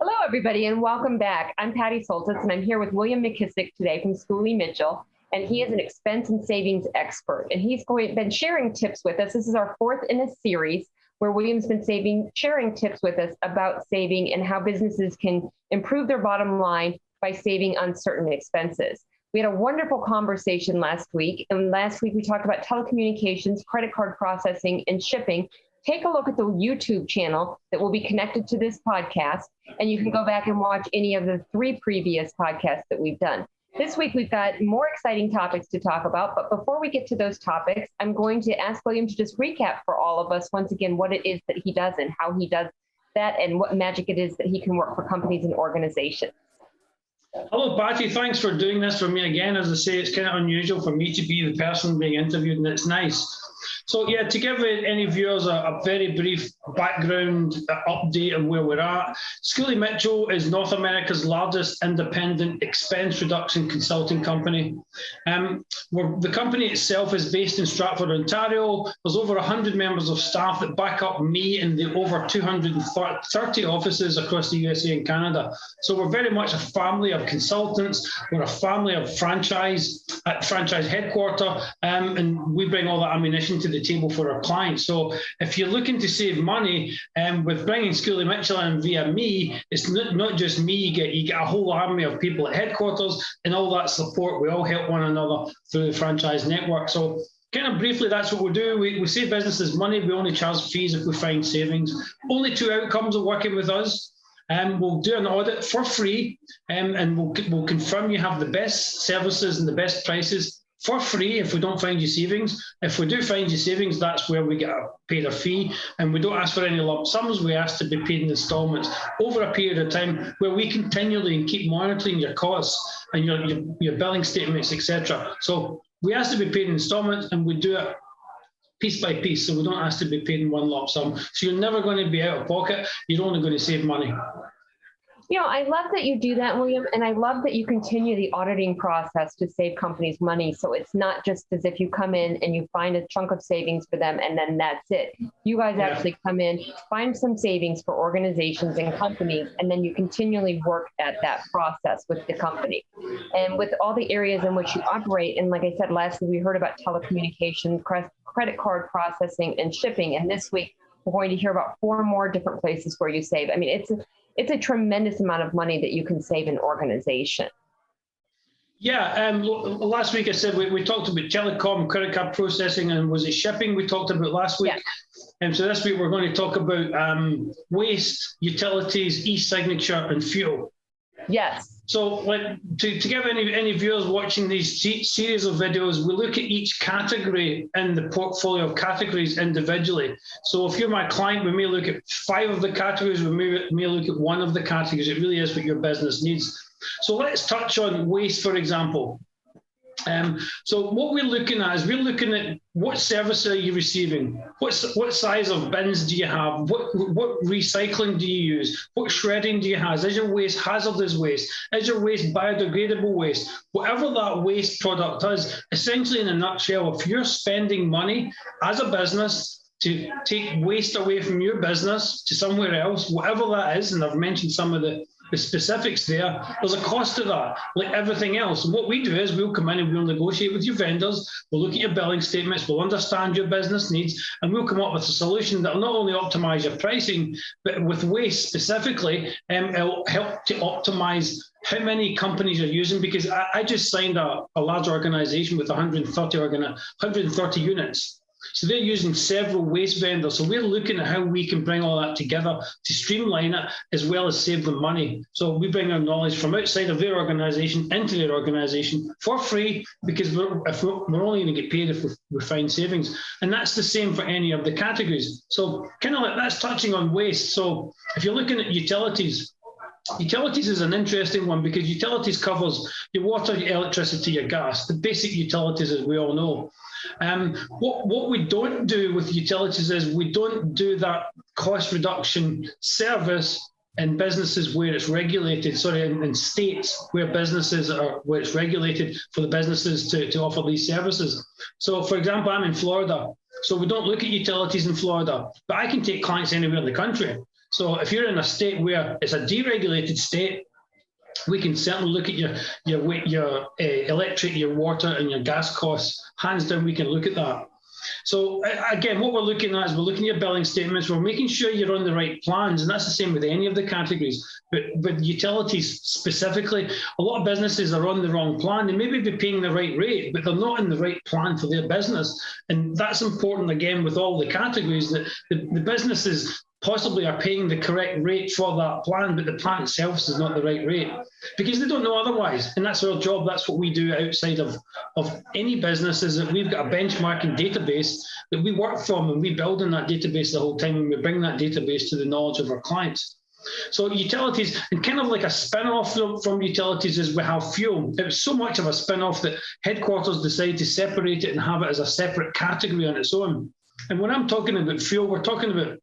Hello, everybody, and welcome back. I'm Patty Soltis, and I'm here with William McKissock today from Schooley Mitchell, and he is an expense and savings expert, and he's been sharing tips with us. This is our fourth in a series where William's been sharing tips with us about saving and how businesses can improve their bottom line by saving on certain expenses. We had a wonderful conversation last week, and last week we talked about telecommunications, credit card processing, and shipping. Take a look at the YouTube channel that will be connected to this podcast, and you can go back and watch any of the 3 previous podcasts that we've done. This week, we've got more exciting topics to talk about, but before we get to those topics, I'm going to ask William to just recap for all of us, once again, what it is that he does and how he does that and what magic it is that he can work for companies and organizations. Hello, Patty. Thanks for doing this for me again. As I say, it's kind of unusual for me to be the person being interviewed, and it's nice. So yeah, to give any viewers a very brief background update on where we're at, Schooley Mitchell is North America's largest independent expense reduction consulting company. The company itself is based in Stratford, Ontario. There's over 100 members of staff that back up me in the over 230 offices across the USA and Canada. So we're very much a family of consultants. We're a family of franchise headquarter, and we bring all that ammunition to the table for our clients. So if you're looking to save money, with bringing Schooley Mitchell in via me, it's not just me. You get a whole army of people at headquarters and all that support. We all help one another through the franchise network. So kind of briefly, that's what we do. We save businesses money. We only charge fees if we find savings. Only 2 outcomes of working with us. We'll do an audit for free, and we'll confirm you have the best services and the best prices for free if we don't find you savings. If we do find you savings, that's where we get paid a fee, and we don't ask for any lump sums. We ask to be paid in installments over a period of time where we continually and keep monitoring your costs and your billing statements, etc. So we ask to be paid in installments, and we do it piece by piece, so we don't ask to be paid in one lump sum. So you're never going to be out of pocket. You're only going to save money. You know, I love that you do that, William, and I love that you continue the auditing process to save companies money. So it's not just as if you come in and you find a chunk of savings for them and then that's it. You guys actually come in, find some savings for organizations and companies, and then you continually work at that process with the company. And with all the areas in which you operate, and like I said, last week we heard about telecommunications, credit card processing, and shipping. And this week, we're going to hear about 4 more different places where you save. I mean, it's a tremendous amount of money that you can save an organization. Yeah, last week I said we talked about telecom, credit card processing, and was it shipping we talked about last week? Yeah. So this week we're going to talk about waste, utilities, eSignature, and fuel. Yes. So to give any viewers watching these series of videos, we look at each category in the portfolio of categories individually. So if you're my client, we may look at 5 of the categories, we may look at 1 of the categories. It really is what your business needs. So let's touch on waste, for example. So what we're looking at is we're looking at what service are you receiving? What size of bins do you have? What recycling do you use? What shredding do you have? Is your waste hazardous waste? Is your waste biodegradable waste? Whatever that waste product is, essentially in a nutshell, if you're spending money as a business to take waste away from your business to somewhere else, whatever that is, and I've mentioned some of the specifics there's a cost to that, like everything else. And what we do is we'll come in and we'll negotiate with your vendors, we'll look at your billing statements, we'll understand your business needs, and we'll come up with a solution that will not only optimize your pricing, but with waste specifically, it'll help to optimize how many companies you're using, because I just signed a large organization with 130 units. So they're using several waste vendors. So we're looking at how we can bring all that together to streamline it as well as save them money. So we bring our knowledge from outside of their organization into their organization for free, because we're only going to get paid if we find savings. And that's the same for any of the categories. So kind of like that's touching on waste. So if you're looking at utilities, utilities is an interesting one, because utilities covers your water, your electricity, your gas, the basic utilities as we all know. What we don't do with utilities is we don't do that cost reduction service in businesses where it's regulated, in states where where it's regulated for the businesses to offer these services. So for example, I'm in Florida, so we don't look at utilities in Florida, but I can take clients anywhere in the country. So if you're in a state where it's a deregulated state, we can certainly look at your electric, your water, and your gas costs. Hands down, we can look at that. So again, what we're looking at is we're looking at your billing statements. We're making sure you're on the right plans, and that's the same with any of the categories. But utilities specifically, a lot of businesses are on the wrong plan. They may be paying the right rate, but they're not in the right plan for their business. And that's important, again, with all the categories, that the businesses possibly are paying the correct rate for that plan, but the plan itself is not the right rate because they don't know otherwise. And that's our job. That's what we do outside of any business, is that we've got a benchmarking database that we work from, and we build in that database the whole time, and we bring that database to the knowledge of our clients. So utilities, and kind of like a spin-off from utilities, is we have fuel. It was so much of a spin-off that headquarters decided to separate it and have it as a separate category on its own. And when I'm talking about fuel, we're talking about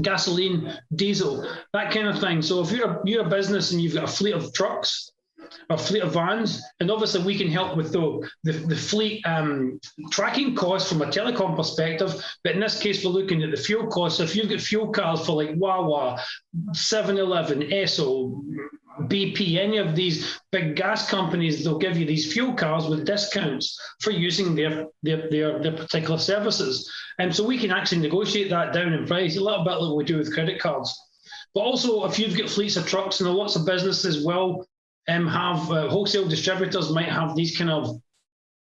gasoline, diesel, that kind of thing. So if you're a business and you've got a fleet of trucks, a fleet of vans, and obviously we can help with the fleet tracking costs from a telecom perspective, but in this case we're looking at the fuel costs. So if you've got fuel cards for like Wawa, 7-Eleven, Esso, BP, any of these big gas companies, they'll give you these fuel cards with discounts for using their particular services. And so we can actually negotiate that down in price, a little bit like we do with credit cards. But also, if you've got fleets of trucks, and lots of businesses will have wholesale distributors might have these kind of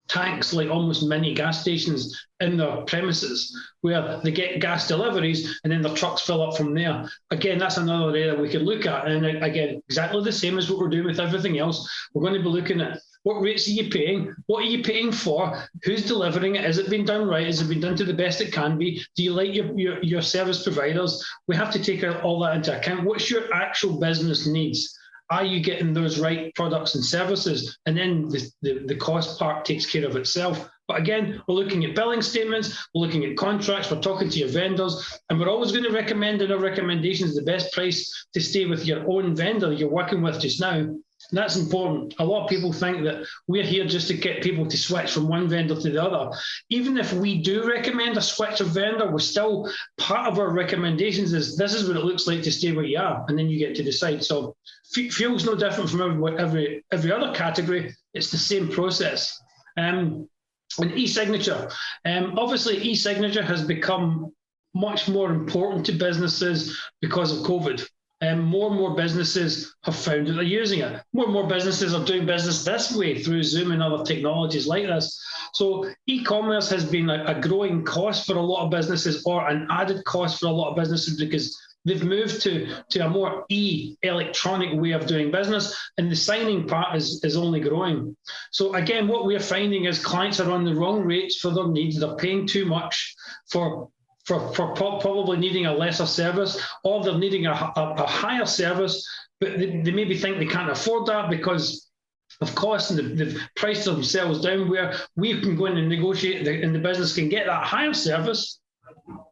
tanks, like almost mini gas stations in their premises, where they get gas deliveries and then the trucks fill up from there. Again, that's another area we can look at. And again, exactly the same as what we're doing with everything else. We're going to be looking at what rates are you paying? What are you paying for? Who's delivering it? Is it being done right? Is it being done to the best it can be? Do you like your service providers? We have to take all that into account. What's your actual business needs? Are you getting those right products and services? And then the cost part takes care of itself. But again, we're looking at billing statements, we're looking at contracts, we're talking to your vendors, and we're always going to recommend in our recommendations the best price to stay with your own vendor you're working with just now. And that's important. A lot of people think that we're here just to get people to switch from one vendor to the other. Even if we do recommend a switch of vendor, we're still, part of our recommendations is this is what it looks like to stay where you are, and then you get to decide. So fuel's no different from every other category. It's the same process. And eSignature. Obviously, eSignature has become much more important to businesses because of COVID. More and more businesses have found that they're using it. More and more businesses are doing business this way through Zoom and other technologies like this. So e-commerce has been a growing cost for a lot of businesses, or an added cost for a lot of businesses, because they've moved to a more electronic way of doing business, and the signing part is only growing. So again, what we're finding is clients are on the wrong rates for their needs. They're paying too much for probably needing a lesser service, or they're needing a higher service, but they maybe think they can't afford that because of cost, and they've priced themselves down, where we can go in and negotiate, and the business can get that higher service,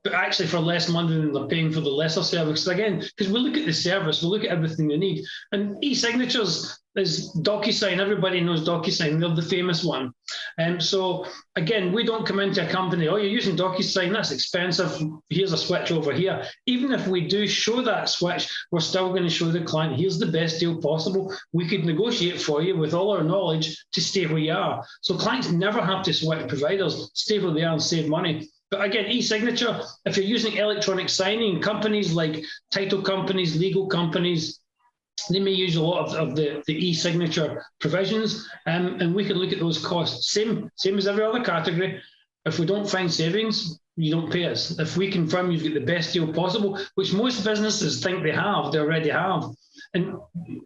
but actually for less money than they're paying for the lesser service. Again, because we look at the service, we look at everything they need. And e-signatures is DocuSign. Everybody knows DocuSign. They're the famous one. And so, again, we don't come into a company, oh, you're using DocuSign, that's expensive, here's a switch over here. Even if we do show that switch, we're still going to show the client, here's the best deal possible. We could negotiate for you with all our knowledge to stay where you are. So clients never have to switch providers, stay where they are and save money. But again, e-signature, if you're using electronic signing, companies like title companies, legal companies, they may use a lot of the e-signature provisions, and we can look at those costs. Same as every other category. If we don't find savings, you don't pay us. If we confirm you've got the best deal possible, which most businesses think they already have. And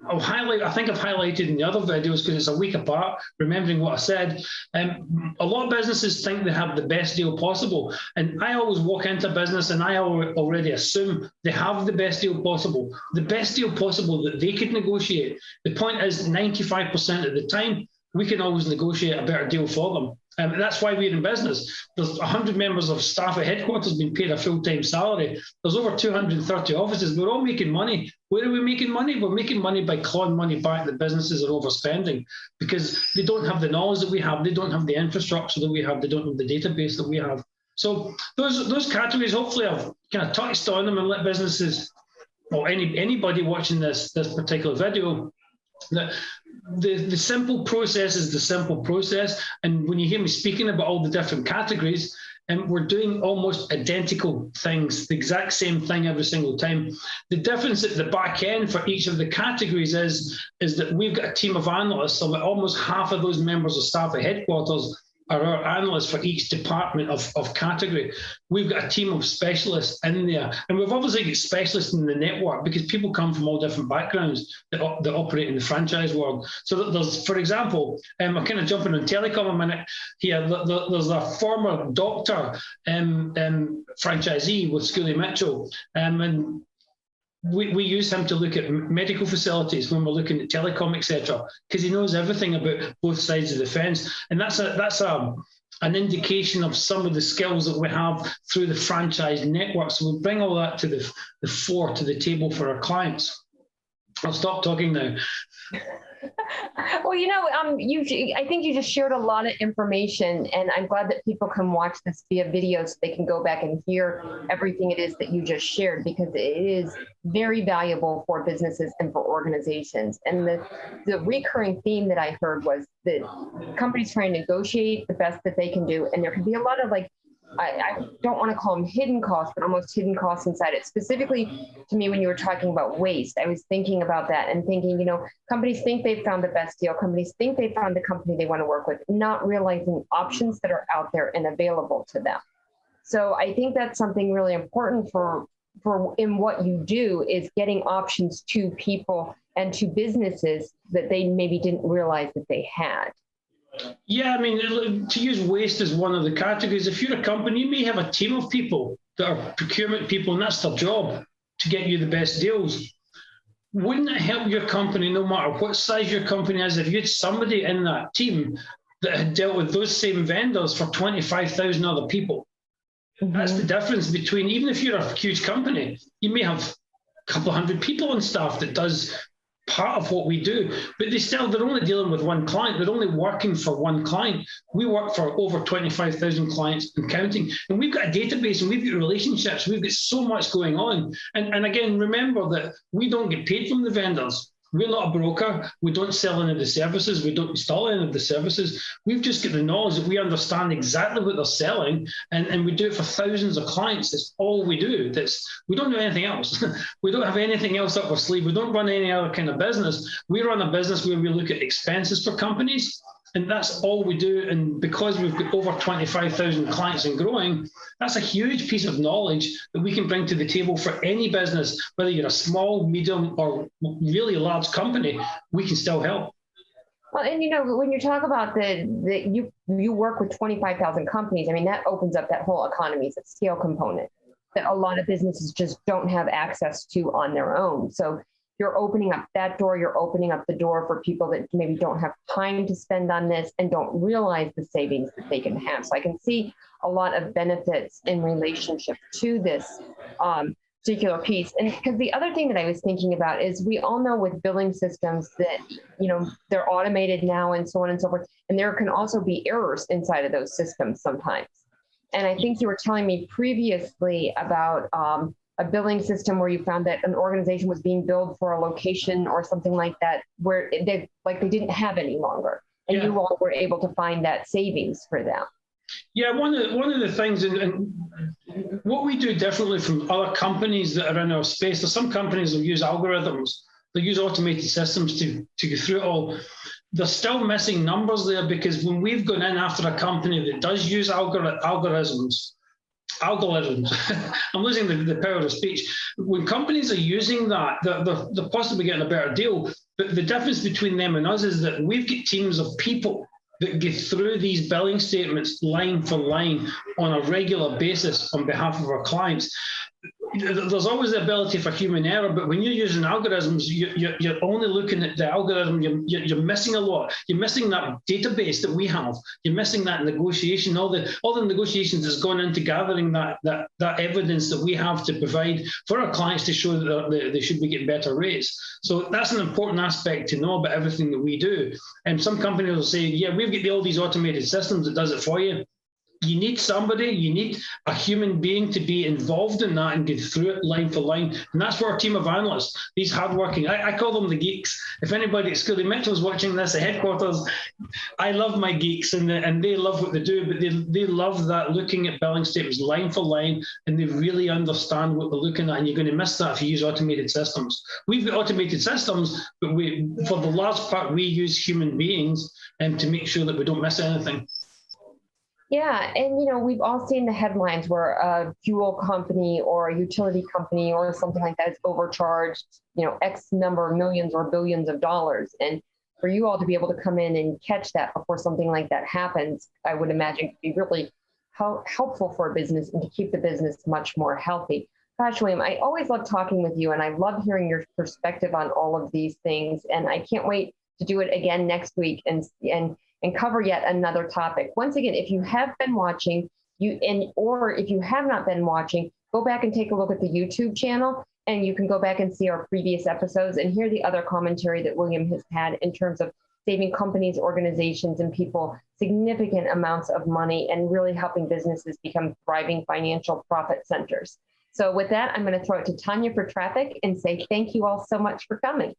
I'll highlight, I think I've highlighted in the other videos because it's a week apart, remembering what I said. A lot of businesses think they have the best deal possible. And I always walk into business and I already assume they have the best deal possible that they could negotiate. The point is 95% of the time, we can always negotiate a better deal for them. That's why we're in business. There's 100 members of staff at headquarters being paid a full-time salary. There's over 230 offices. We're all making money. Where are we making money? We're making money by clawing money back that businesses are overspending because they don't have the knowledge that we have. They don't have the infrastructure that we have. They don't have the database that we have. So those categories, hopefully I've kind of touched on them and let businesses or anybody watching this particular video, that the simple process is the simple process. And when you hear me speaking about all the different categories, and we're doing almost identical things, the exact same thing every single time. The difference at the back end for each of the categories is that we've got a team of analysts, so that almost half of those members of staff at headquarters are our analysts for each department of category. We've got a team of specialists in there. And we've obviously got specialists in the network because people come from all different backgrounds that operate in the franchise world. So there's, for example, I'm kind of jumping on telecom a minute here. There's a former doctor franchisee with Schooley Mitchell. And we use him to look at medical facilities when we're looking at telecom, etc., because he knows everything about both sides of the fence, and that's an indication of some of the skills that we have through the franchise network. So we bring all that to the fore, to the table for our clients. I'll stop talking now. Well, I think you just shared a lot of information, and I'm glad that people can watch this via video so they can go back and hear everything it is that you just shared, because it is very valuable for businesses and for organizations. And the recurring theme that I heard was that companies trying to negotiate the best that they can do, and there can be a lot of I don't want to call them hidden costs, but almost hidden costs inside it. Specifically to me, when you were talking about waste, I was thinking about that and thinking, companies think they've found the best deal. Companies think they found the company they want to work with, not realizing options that are out there and available to them. So I think that's something really important for in what you do, is getting options to people and to businesses that they maybe didn't realize that they had. Yeah, I mean, to use waste as one of the categories, if you're a company, you may have a team of people that are procurement people, and that's their job, to get you the best deals. Wouldn't it help your company, no matter what size your company is, if you had somebody in that team that had dealt with those same vendors for 25,000 other people? Mm-hmm. That's the difference between, even if you're a huge company, you may have a couple of hundred people on staff that does part of what we do, but they're only dealing with one client. They're only working for one client. We work for over 25,000 clients and counting, and we've got a database and we've got relationships. We've got so much going on. And again, remember that we don't get paid from the vendors. We're not a broker. We don't sell any of the services. We don't install any of the services. We've just got the knowledge that we understand exactly what they're selling, and we do it for thousands of clients. That's all we do. We don't do anything else. We don't have anything else up our sleeve. We don't run any other kind of business. We run a business where we look at expenses for companies, and that's all we do. And because we've got over 25,000 clients and growing, that's a huge piece of knowledge that we can bring to the table for any business, whether you're a small, medium, or really large company. We can still help. Well, and when you talk about you work with 25,000 companies, I mean, that opens up that whole economies of scale component that a lot of businesses just don't have access to on their own. So you're opening up that door, you're opening up the door for people that maybe don't have time to spend on this and don't realize the savings that they can have. So I can see a lot of benefits in relationship to this particular piece. And because the other thing that I was thinking about is, we all know with billing systems that, they're automated now and so on and so forth. And there can also be errors inside of those systems sometimes. And I think you were telling me previously about a billing system where you found that an organization was being billed for a location or something like that, where they didn't have any longer, and you all were able to find that savings for them. Yeah, one of the things, and what we do differently from other companies that are in our space, there's some companies that use algorithms, they use automated systems to go through it all. They're still missing numbers there, because when we've gone in after a company that does use algorithms, I'm losing the power of speech. When companies are using that, they're possibly getting a better deal. But the difference between them and us is that we've got teams of people that get through these billing statements line for line on a regular basis on behalf of our clients. There's always the ability for human error, but when you're using algorithms, you're only looking at the algorithm. You're missing a lot. You're missing that database that we have. You're missing that negotiation. All the negotiations that's gone into gathering that evidence that we have to provide for our clients to show that they should be getting better rates. So that's an important aspect to know about everything that we do. And some companies will say, yeah, we've got all these automated systems that does it for you. you need somebody, you need a human being to be involved in that and get through it line for line. And that's what our team of analysts, these hardworking, I call them the geeks. If anybody at Schooley Mitchell is watching this at headquarters, I love my geeks, and they love what they do, but they love that, looking at billing statements line for line, and they really understand what they're looking at. And you're going to miss that if you use automated systems. We've got automated systems, but for the large part, we use human beings to make sure that we don't miss anything. Yeah, and we've all seen the headlines where a fuel company or a utility company or something like that is overcharged, X number of millions or billions of dollars. And for you all to be able to come in and catch that before something like that happens, I would imagine could be really helpful for a business and to keep the business much more healthy. Gosh, William, I always love talking with you, and I love hearing your perspective on all of these things. And I can't wait to do it again next week and cover yet another topic. Once again, if you have been watching, or if you have not been watching, go back and take a look at the YouTube channel, and you can go back and see our previous episodes and hear the other commentary that William has had in terms of saving companies, organizations, and people significant amounts of money and really helping businesses become thriving financial profit centers. So with that, I'm going to throw it to Tanya for traffic and say thank you all so much for coming.